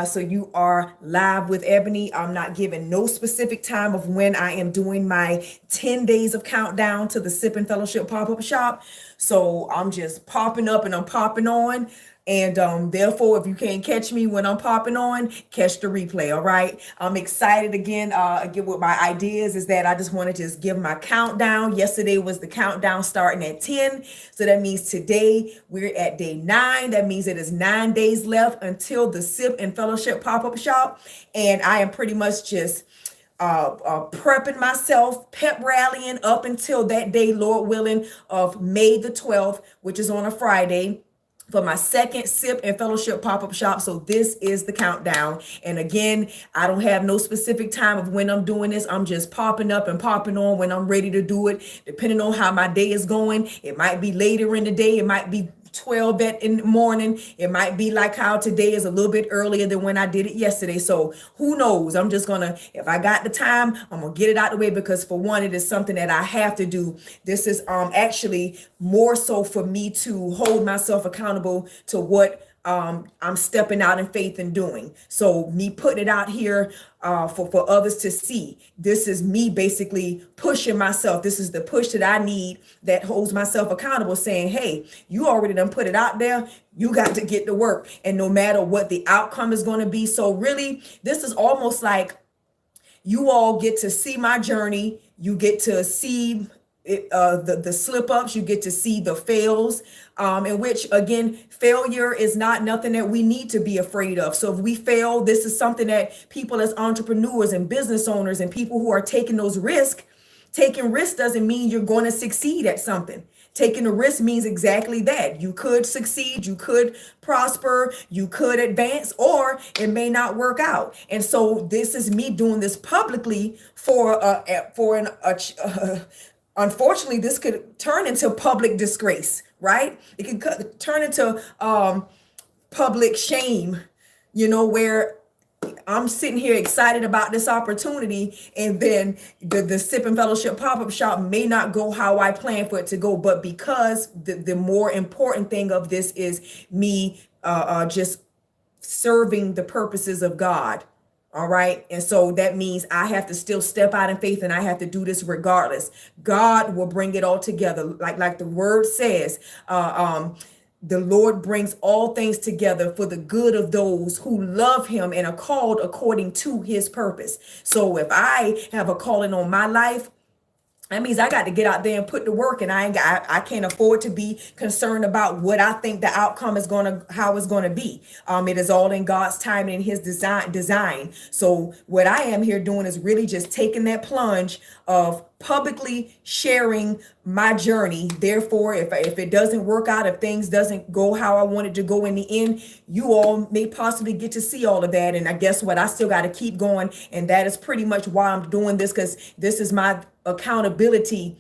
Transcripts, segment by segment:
So you are live with Ebony. I'm not giving no specific time of when I am doing my 10 days of countdown to the Sip and Fellowship pop-up shop. So I'm just popping up and I'm popping on. And therefore, if you can't catch me when I'm popping on, catch the replay. All right. I'm excited again. Again, with my ideas is that I just want to just give my countdown. Yesterday was the countdown starting at 10. So that means today we're at day 9. That means it is 9 days left until the Sip and Fellowship pop-up shop. And I am pretty much just prepping myself, pep rallying up until that day, Lord willing, of May the 12th, which is on a Friday, for my second Sip and Fellowship pop-up shop. So this is the countdown. And again, I don't have no specific time of when I'm doing this. I'm just popping up and popping on when I'm ready to do it, depending on how my day is going. It might be later in the day. It might be 12 in the morning. It might be like how today is a little bit earlier than when I did it yesterday. So who knows? I'm just gonna, if I got the time, I'm gonna get it out the way, because for one, it is something that I have to do. This is actually more so for me to hold myself accountable to what I'm stepping out in faith and doing. So me putting it out here for others to see. This is me basically pushing myself. This is the push that I need that holds myself accountable, saying, hey, you already done put it out there. You got to get to work. And no matter what the outcome is going to be. So really, this is almost like you all get to see my journey. You get to see the slip ups, you get to see the fails, in which again, failure is not nothing that we need to be afraid of. So if we fail, this is something that people as entrepreneurs and business owners and people who are taking those risks, taking risks doesn't mean you're going to succeed at something. Taking a risk means exactly that. You could succeed, you could prosper, you could advance, or it may not work out. And so this is me doing this publicly unfortunately, this could turn into public disgrace, right? It could turn into public shame, where I'm sitting here excited about this opportunity, and then the Sip and Fellowship pop-up shop may not go how I plan for it to go. But because the more important thing of this is me just serving the purposes of God. All right. And so that means I have to still step out in faith, and I have to do this regardless. God will bring it all together. Like the word says, the Lord brings all things together for the good of those who love him and are called according to his purpose. So if I have a calling on my life, that means I got to get out there and put the work, and I can't afford to be concerned about what I think the outcome is how it's going to be. It is all in God's time and his design. So what I am here doing is really just taking that plunge of publicly sharing my journey. Therefore, if it doesn't work out, if things doesn't go how I wanted to go in the end, you all may possibly get to see all of that. And I guess what, I still got to keep going. And that is pretty much why I'm doing this, because this is my accountability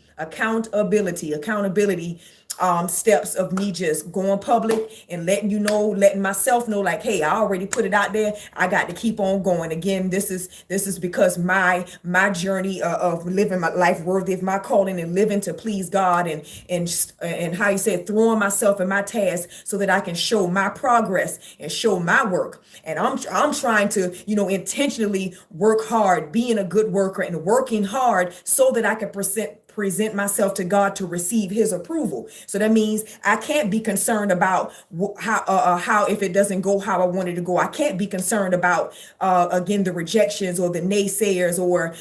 steps of me just going public and letting myself know, like, hey, I already put it out there. I got to keep on going. Again, this is because my journey of living my life worthy of my calling and living to please God, and how you said, throwing myself in my task so that I can show my progress and show my work. And I'm trying to, intentionally work hard, being a good worker and working hard so that I can present myself to God to receive his approval. So that means I can't be concerned about how if it doesn't go how I wanted to go. I can't be concerned about again, the rejections or the naysayers, or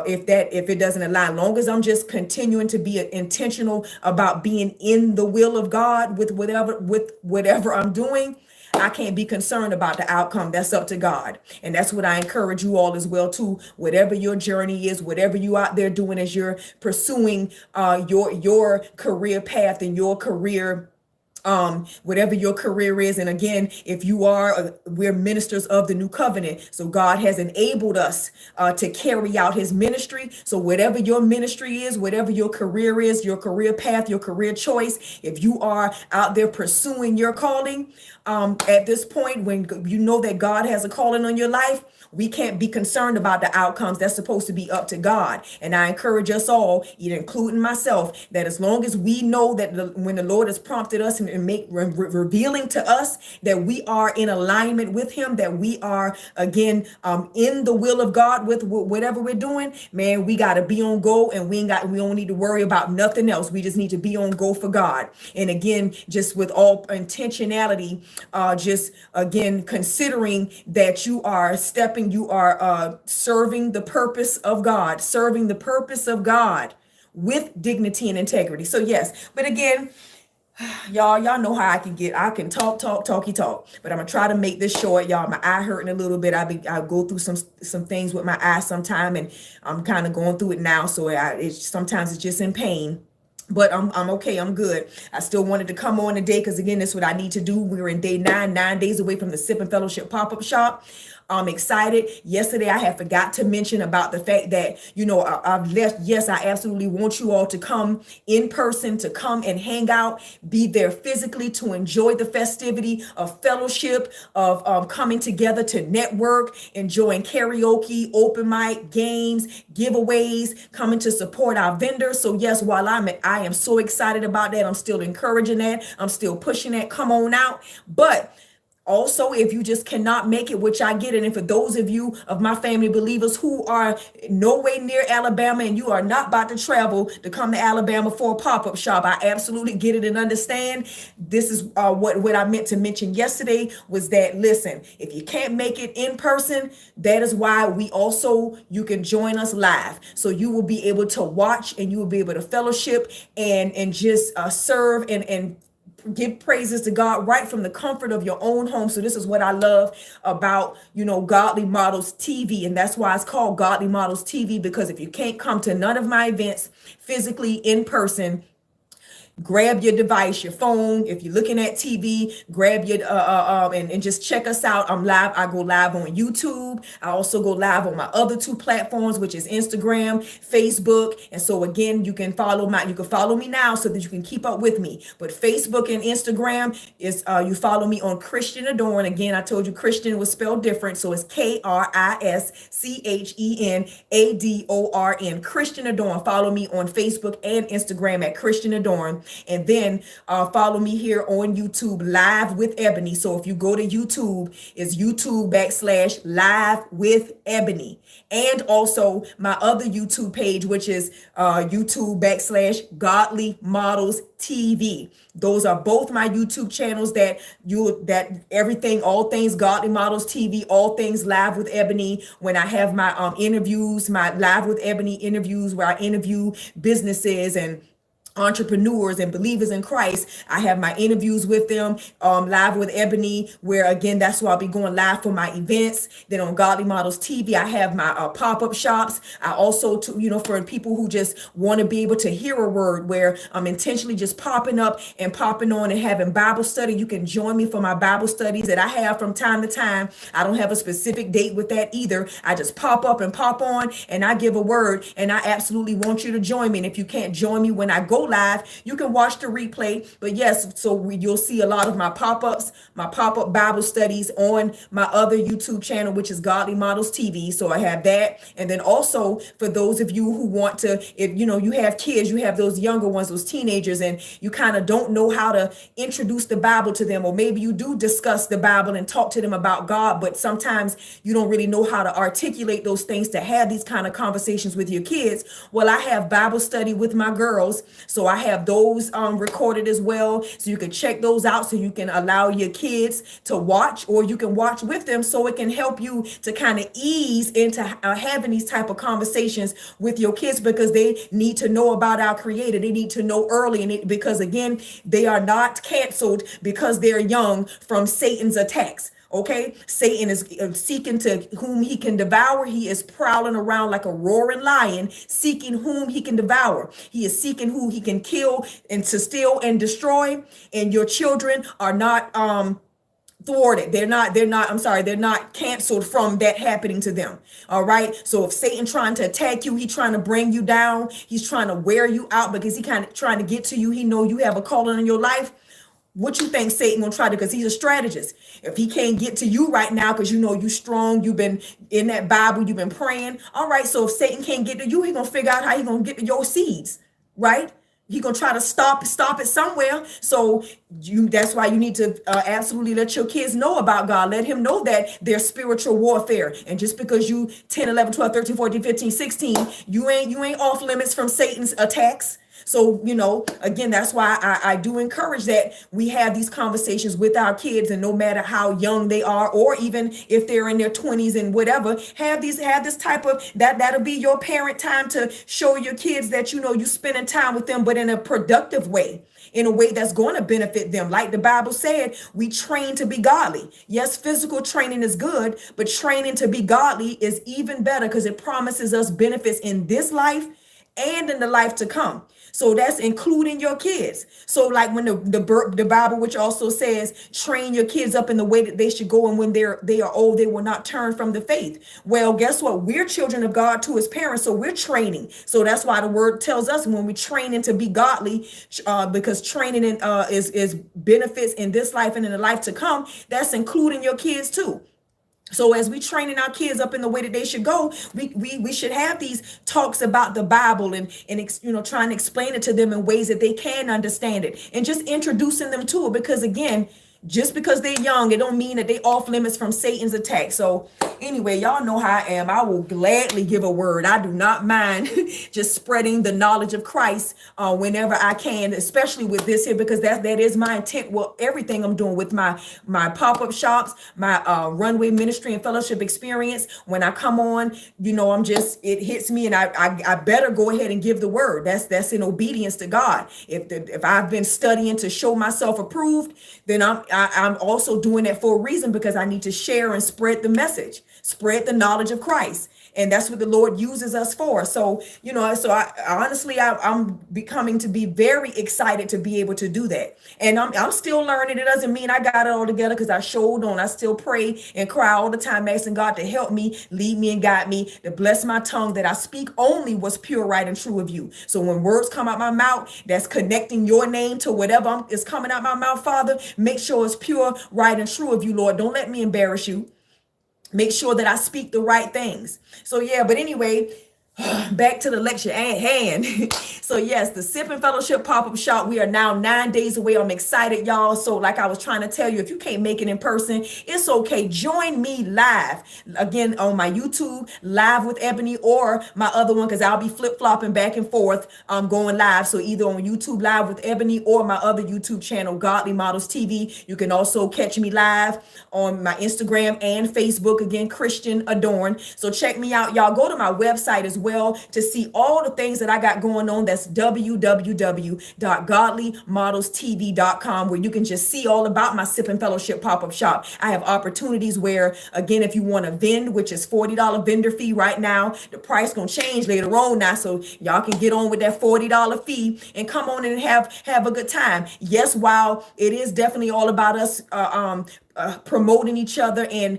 if it doesn't align. Long as I'm just continuing to be intentional about being in the will of God with whatever I'm doing, I can't be concerned about the outcome. That's up to God. And that's what I encourage you all as well too. Whatever your journey is, whatever you out there doing as you're pursuing your career path and your career, whatever your career is. And again, if you are, we're ministers of the new covenant. So God has enabled us to carry out his ministry. So whatever your ministry is, whatever your career is, your career path, your career choice, if you are out there pursuing your calling, at this point, when you know that God has a calling on your life, we can't be concerned about the outcomes. That's supposed to be up to God. And I encourage us all, including myself, that as long as we know that when the Lord has prompted us and and revealing to us that we are in alignment with him, that we are again in the will of God with whatever we're doing. Man, we got to be on go, and we don't need to worry about nothing else. We just need to be on go for God. And again, just with all intentionality, just again considering that you are serving the purpose of God, serving the purpose of God with dignity and integrity. So yes, but again, y'all know how I can talky talk, but I'm gonna try to make this short. Y'all, my eye hurting a little bit. I go through some things with my eye sometime, and I'm kind of going through it now. So sometimes it's just in pain. But I'm okay. I'm good. I still wanted to come on today because again, that's what I need to do. We're in day 9 days away from the Sip and Fellowship pop-up shop. I'm excited. Yesterday, I had forgot to mention about the fact that, I've left. Yes, I absolutely want you all to come in person, to come and hang out, be there physically, to enjoy the festivity of fellowship, of coming together to network, enjoying karaoke, open mic, games, giveaways, coming to support our vendors. So yes, while I am so excited about that, I'm still encouraging that. I'm still pushing that. Come on out. But also, if you just cannot make it, which I get it, and for those of you of my family believers who are nowhere near Alabama and you are not about to travel to come to Alabama for a pop-up shop, I absolutely get it and understand. This is what I meant to mention yesterday was that, listen, if you can't make it in person, that is why you can join us live. So you will be able to watch and you will be able to fellowship and just serve and give praises to God right from the comfort of your own home. So this is what I love about, Godly Models TV. And that's why it's called Godly Models TV, because if you can't come to none of my events physically in person, grab your device, your phone. If you're looking at TV, grab your and just check us out. I'm live. I go live on YouTube. I also go live on my other 2 platforms, which is Instagram, Facebook. And so again, you can follow me now so that you can keep up with me. But Facebook and Instagram is you follow me on Christian Adorn. Again, I told you Christian was spelled different, so it's KRISCHENADORN. Christian Adorn. Follow me on Facebook and Instagram at Christian Adorn. And then follow me here on YouTube, Live with Ebony. So if you go to YouTube, it's YouTube.com/Live with Ebony. And also my other YouTube page, which is YouTube.com/Godly Models TV. Those are both my YouTube channels all things Godly Models TV, all things Live with Ebony. When I have my interviews, my Live with Ebony interviews where I interview businesses and entrepreneurs and believers in Christ, I have my interviews with them, Live with Ebony, where again, that's why I'll be going live for my events. Then on Godly Models TV, I have my pop-up shops. I also, for people who just want to be able to hear a word, where I'm intentionally just popping up and popping on and having Bible study. You can join me for my Bible studies that I have from time to time. I don't have a specific date with that either. I just pop up and pop on and I give a word, and I absolutely want you to join me. And if you can't join me when I go live, you can watch the replay. But yes, so you'll see a lot of my pop-ups, my pop-up Bible studies on my other YouTube channel, which is Godly Models TV. So I have that. And then also for those of you who want to, if you have kids, you have those younger ones, those teenagers, and you kind of don't know how to introduce the Bible to them, or maybe you do discuss the Bible and talk to them about God, but sometimes you don't really know how to articulate those things to have these kind of conversations with your kids. Well, I have Bible study with my girls. So I have those recorded as well. So you can check those out, so you can allow your kids to watch, or you can watch with them, so it can help you to kind of ease into having these type of conversations with your kids, because they need to know about our Creator. They need to know early, and because again, they are not canceled because they're young from Satan's attacks. Okay, Satan is seeking to whom he can devour. He is prowling around like a roaring lion, seeking whom he can devour. He is seeking who he can kill and to steal and destroy. And your children are not thwarted. They're not canceled from that happening to them. All right. So if Satan trying to attack you, he's trying to bring you down, he's trying to wear you out because he kind of trying to get to you. He know you have a calling in your life. What you think Satan gonna try to, because he's a strategist. If he can't get to you right now, because you strong, you've been in that Bible, you've been praying. All right, so if Satan can't get to you, he gonna figure out how he gonna get to your seeds, right? He gonna try to stop it somewhere. So that's why you need to absolutely let your kids know about God. Let him know that there's spiritual warfare. And just because you 10, 11, 12, 13, 14, 15, 16, you ain't off limits from Satan's attacks. So, again, that's why I do encourage that we have these conversations with our kids, and no matter how young they are, or even if they're in their 20s and whatever, have this type of that'll be your parent time to show your kids that, you spending time with them, but in a productive way, in a way that's going to benefit them. Like the Bible said, we train to be godly. Yes, physical training is good, but training to be godly is even better, because it promises us benefits in this life and in the life to come. So that's including your kids. So like when the Bible, which also says, train your kids up in the way that they should go, and when they are old, they will not turn from the faith. Well, guess what? We're children of God too as parents, so we're training. So that's why the word tells us when we training to be godly, because training is benefits in this life and in the life to come. That's including your kids too. So as we training our kids up in the way that they should go, we should have these talks about the Bible and trying to explain it to them in ways that they can understand it, and just introducing them to it. Because again, just because they're young, it don't mean that they off limits from Satan's attack. So anyway, y'all know how I am. I will gladly give a word. I do not mind just spreading the knowledge of Christ whenever I can, especially with this here, because that is my intent. Well, everything I'm doing with my pop-up shops, my runway ministry and fellowship experience. When I come on, it hits me, and I better go ahead and give the word. That's in obedience to God. If I've been studying to show myself approved, then I'm also doing that for a reason, because I need to share and spread the message, spread the knowledge of Christ. And that's what the Lord uses us for. So, I honestly, I'm becoming to be very excited to be able to do that. And I'm still learning. It doesn't mean I got it all together, because I showed on. I still pray and cry all the time, asking God to help me, lead me and guide me, to bless my tongue, that I speak only what's pure, right, and true of you. So when words come out my mouth, that's connecting your name to whatever is coming out my mouth, Father, make sure it's pure, right, and true of you, Lord. Don't let me embarrass you. Make sure that I speak the right things. So yeah, but anyway, back to the lecture at hand. So yes, the Sip and Fellowship pop-up shop, we are now 9 days away. I'm excited, y'all. So like I was trying to tell you, if you can't make it in person, it's okay. Join me live again on my YouTube, Live with Ebony, or my other one, because I'll be flip-flopping back and forth going live. So either on YouTube Live with Ebony or my other YouTube channel, Godly Models TV. You can also catch me live on my Instagram and Facebook, again, Christian Adorn. So check me out, y'all. Go to my website as well to see all the things that I got going on. That's www.godlymodelstv.com, where you can just see all about my Sip and Fellowship pop-up shop. I have opportunities where, again, if you want to vend, which is $40 vendor fee right now, the price gonna change later on now, so y'all can get on with that $40 fee and come on and have a good time. Yes, while it is definitely all about us promoting each other and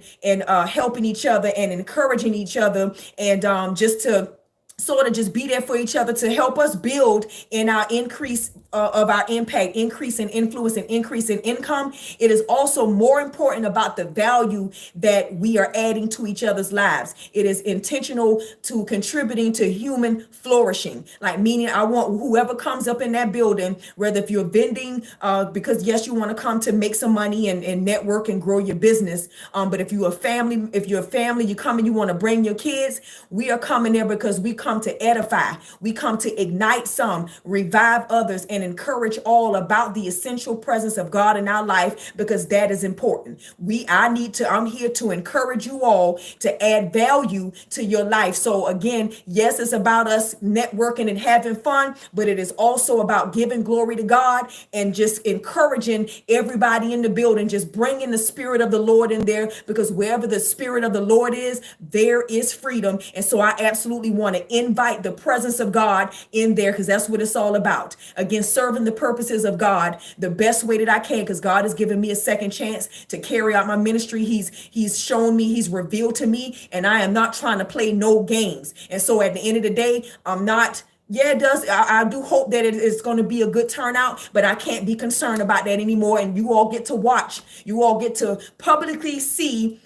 helping each other and encouraging each other, and just to sort of just be there for each other, to help us build in our increase of our impact, increase in influence, and increase in income. It is also more important about the value that we are adding to each other's lives. It is intentional to contributing to human flourishing, like meaning I want whoever comes up in that building, whether if you're vending, because yes, you want to come to make some money and network and grow your business. But if you're a family, you come and you want to bring your kids, we are coming there because we come to edify. We come to ignite some, revive others, and encourage all about the essential presence of God in our life, because that is important. I'm here to encourage you all to add value to your life. So again, yes, it's about us networking and having fun, but it is also about giving glory to God and just encouraging everybody in the building, just bringing the Spirit of the Lord in there, because wherever the Spirit of the Lord is, there is freedom. And so I absolutely want to invite the presence of God in there, because that's what it's all about. Again, serving the purposes of God the best way that I can, because God has given me a second chance to carry out my ministry. He's shown me, he's revealed to me, and I am not trying to play no games. And so at the end of the day, I'm not. Yeah, it does. I do hope that it is going to be a good turnout, but I can't be concerned about that anymore. And you all get to watch. You all get to publicly see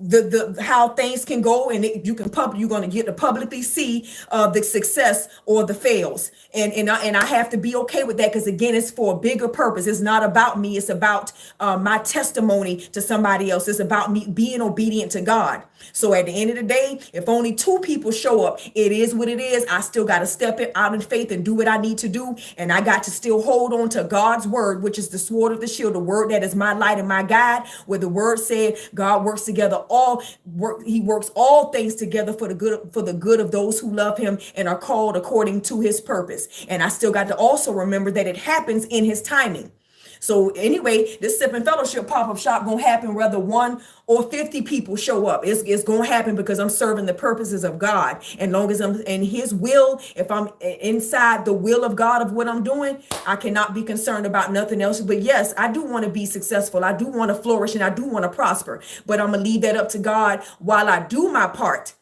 the how things can go, and you're going to get to publicly see the success or the fails, and I have to be okay with that, because again, it's for a bigger purpose. It's not about me. It's about my testimony to somebody else. It's about me being obedient to God. So at the end of the day, if only 2 people show up, it is what it is. I still got to step it out in faith and do what I need to do. And I got to still hold on to God's word, which is the sword of the shield, the word that is my light and my guide, where the word said God works together he works all things together for the good of those who love him and are called according to his purpose. And I still got to also remember that it happens in his timing. So anyway, this Sip and Fellowship pop-up shop gonna happen whether 1 or 50 people show up. It's gonna happen because I'm serving the purposes of God. And long as I'm in his will, if I'm inside the will of God of what I'm doing, I cannot be concerned about nothing else. But yes, I do want to be successful. I do want to flourish, and I do want to prosper. But I'm gonna leave that up to God while I do my part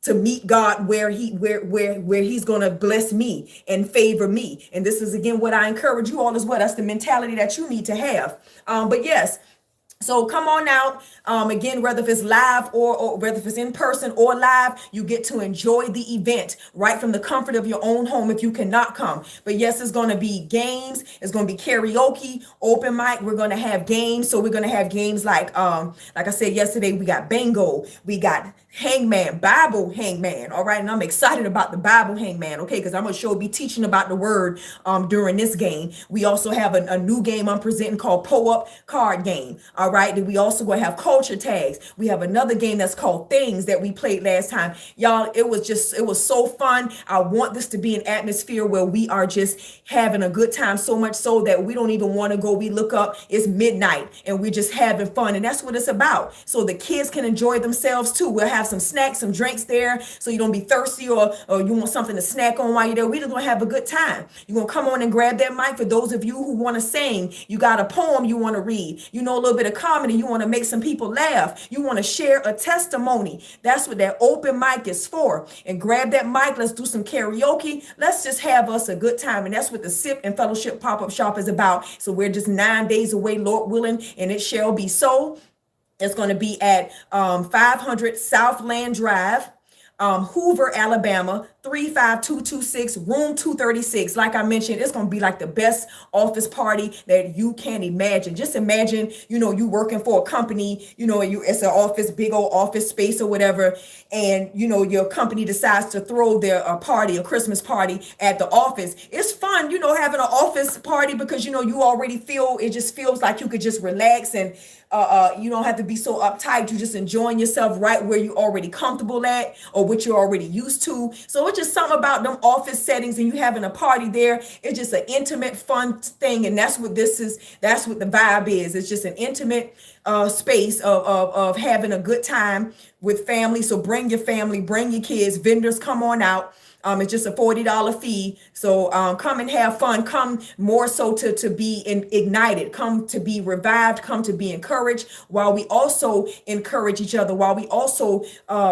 to meet God where he's going to bless me and favor me. And this is again what I encourage you all as well. That's the mentality that you need to have. But yes, so come on out. Again, whether if it's live or whether if it's in person or live, you get to enjoy the event right from the comfort of your own home if you cannot come. But yes, it's going to be games. It's going to be karaoke, open mic. We're going to have games. So we're going to have games like I said yesterday, we got bingo, we got hangman, Bible hangman. All right. And I'm excited about the Bible hangman. Okay. Because I'm going to be teaching about the word during this game. We also have a new game I'm presenting called Pull-Up Card Game. All right. Then we also going to have culture tags. We have another game that's called Things that we played last time. Y'all, it was so fun. I want this to be an atmosphere where we are just having a good time, so much so that we don't even want to go. We look up, it's midnight, and we're just having fun. And that's what it's about. So the kids can enjoy themselves too. We'll have some snacks, some drinks there, so you don't be thirsty or you want something to snack on while you're there. We're just going to have a good time. You're going to come on and grab that mic. For those of you who want to sing, you got a poem you want to read, you know, a little bit of comedy, you want to make some people laugh, you want to share a testimony. That's what that open mic is for. And grab that mic. Let's do some karaoke. Let's just have us a good time. And that's what the Sip and Fellowship pop-up shop is about. So we're just 9 days away, Lord willing, and it shall be so. It's going to be at 500 Southland Drive, Hoover, Alabama, 35226, room 236. Like I mentioned, it's going to be like the best office party that you can imagine. Just imagine, you know, you working for a company, you know, it's an office, big old office space or whatever. And, you know, your company decides to throw their party, a Christmas party at the office. It's fun, you know, having an office party because, you know, you already feel, it just feels like you could just relax and you don't have to be so uptight. You're just enjoying yourself right where you're already comfortable at or what you're already used to. So it's just something about them office settings and you having a party there. It's just an intimate, fun thing. And that's what this is. That's what the vibe is. It's just an intimate space of having a good time with family. So bring your family, bring your kids, vendors, come on out. It's just a $40 fee. So come and have fun. Come more so to be ignited. Come to be revived. Come to be encouraged, while we also encourage each other, while we also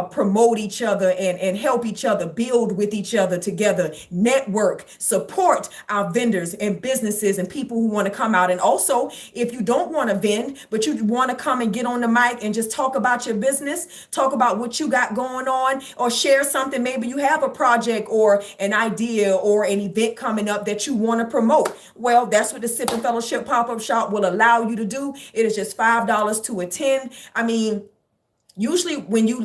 promote each other and help each other, build with each other together, network, support our vendors and businesses and people who want to come out. And also, if you don't want to vend, but you want to come and get on the mic and just talk about your business, talk about what you got going on, or share something. Maybe you have a project or an idea or an event coming up that you want to promote. Well, that's what the Sip and Fellowship pop-up shop will allow you to do. It is just $5 to attend. I mean, usually when you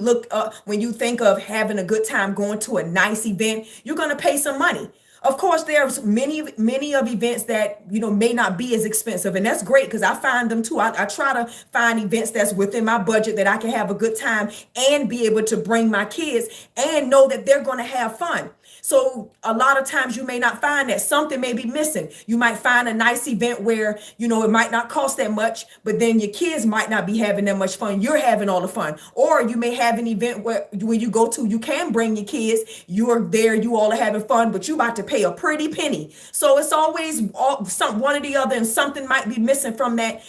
when you think of having a good time going to a nice event, you're going to pay some money. Of course, there's many of events that, you know, may not be as expensive. And that's great because I find them too. I try to find events that's within my budget that I can have a good time and be able to bring my kids and know that they're going to have fun. So a lot of times you may not find that. Something may be missing. You might find a nice event where, you know, it might not cost that much, but then your kids might not be having that much fun. You're having all the fun. Or you may have an event where when you go to, you can bring your kids. You're there, you all are having fun, but you about to pay a pretty penny. So it's always one or the other, and something might be missing from that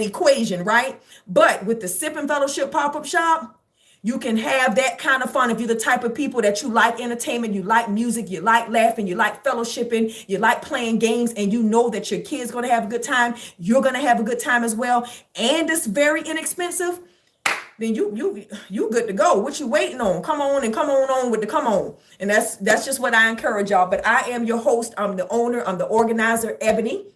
equation, right? But with the Sip and Fellowship pop-up shop, you can have that kind of fun if you're the type of people that you like entertainment, you like music, you like laughing, you like fellowshipping, you like playing games, and you know that your kid's going to have a good time. You're going to have a good time as well. And it's very inexpensive. then you good to go. What you waiting on? Come on and come on with the come on. And that's just what I encourage y'all. But I am your host. I'm the owner. I'm the organizer, Ebony.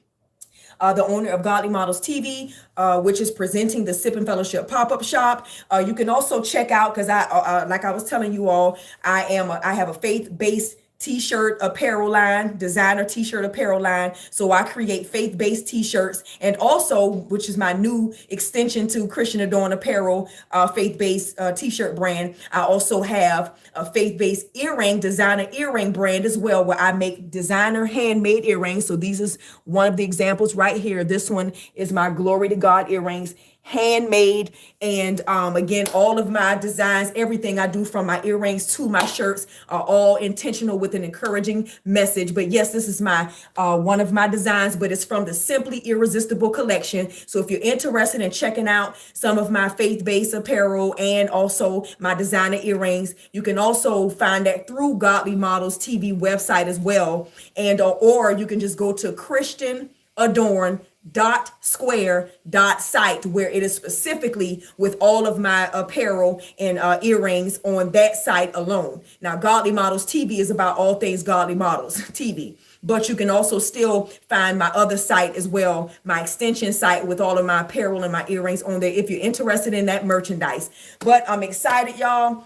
The owner of Godly Models TV, which is presenting the Sip and Fellowship pop-up shop. You can also check out, because like I was telling you all, I have a faith-based t-shirt apparel line, designer t-shirt apparel line. So I create faith-based t-shirts, and also, which is my new extension to Christian Adorn Apparel, faith-based t-shirt brand. I also have a faith-based designer earring brand as well, where I make designer handmade earrings. So these is one of the examples right here. This one is my Glory to God earrings, handmade. And again, all of my designs, everything I do from my earrings to my shirts are all intentional with an encouraging message. But yes, this is my one of my designs, but it's from the Simply Irresistible collection. So if you're interested in checking out some of my faith-based apparel and also my designer earrings, you can also find that through Godly Models TV website as well. And or you can just go to christianadorn.square.site, where it is specifically with all of my apparel and earrings on that site alone. Now, Godly Models TV is about all things Godly Models TV, but you can also still find my other site as well, my extension site with all of my apparel and my earrings on there if you're interested in that merchandise. But I'm excited, y'all.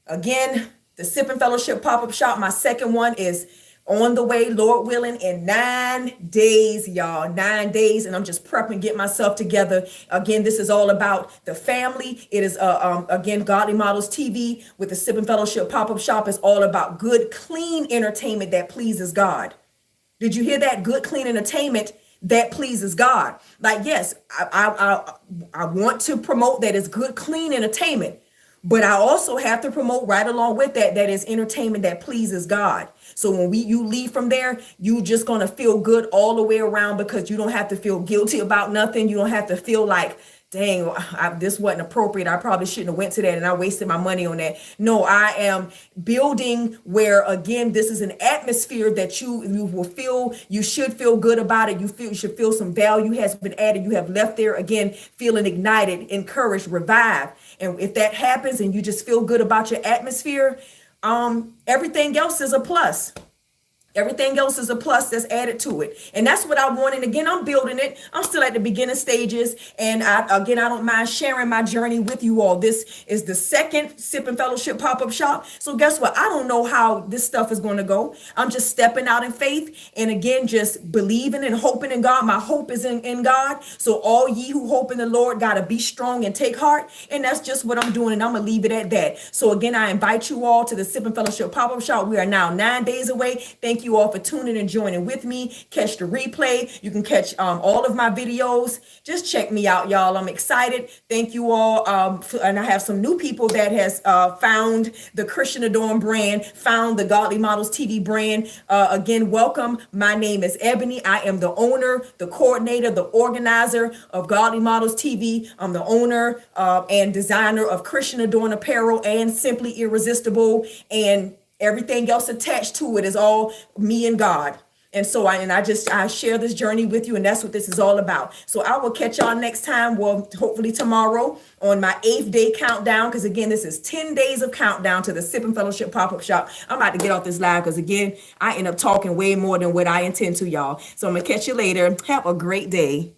Again, the Sip and Fellowship pop-up shop, my second one, is on the way, Lord willing, in 9 days, y'all. 9 days, and I'm just prepping, get myself together. Again, this is all about the family. It is again, Godly Models TV with the Sip and Fellowship pop-up shop is all about good, clean entertainment that pleases God. Did you hear that? Good, clean entertainment that pleases God. Like, yes, I want to promote that it's good, clean entertainment. But I also have to promote right along with that is entertainment that pleases God. So when you leave from there, you just going to feel good all the way around, because you don't have to feel guilty about nothing. You don't have to feel like, dang, this wasn't appropriate. I probably shouldn't have went to that and I wasted my money on that. No, I am building where, again, this is an atmosphere that you will feel, you should feel good about it. You should feel some value has been added. You have left there, again, feeling ignited, encouraged, revived. And if that happens and you just feel good about your atmosphere, everything else is a plus. Everything else is a plus that's added to it. And that's what I want. And again, I'm building it. I'm still at the beginning stages. And I don't mind sharing my journey with you all. This is the second Sip and Fellowship pop-up shop. So guess what? I don't know how this stuff is going to go. I'm just stepping out in faith. And again, just believing and hoping in God. My hope is in God. So all ye who hope in the Lord got to be strong and take heart. And that's just what I'm doing. And I'm going to leave it at that. So again, I invite you all to the Sip and Fellowship pop-up shop. We are now 9 days away. Thank you all for tuning and joining with me. Catch the replay. You can catch all of my videos. Just check me out, y'all. I'm excited. Thank you all. And I have some new people that has found the Christian Adorn brand, found the Godly Models TV brand. Again, welcome. My name is Ebony. I am the owner, the coordinator, the organizer of Godly Models TV. I'm the owner and designer of Christian Adorn Apparel and Simply Irresistible, and everything else attached to it is all me and God. And so I share this journey with you, and that's what this is all about. So I will catch y'all next time, well, hopefully tomorrow, on my 8th day countdown, because again, this is 10 days of countdown to the Sip and Fellowship pop-up shop. I'm about to get off this live because again, I end up talking way more than what I intend to, y'all. So I'm gonna catch you later. Have a great day.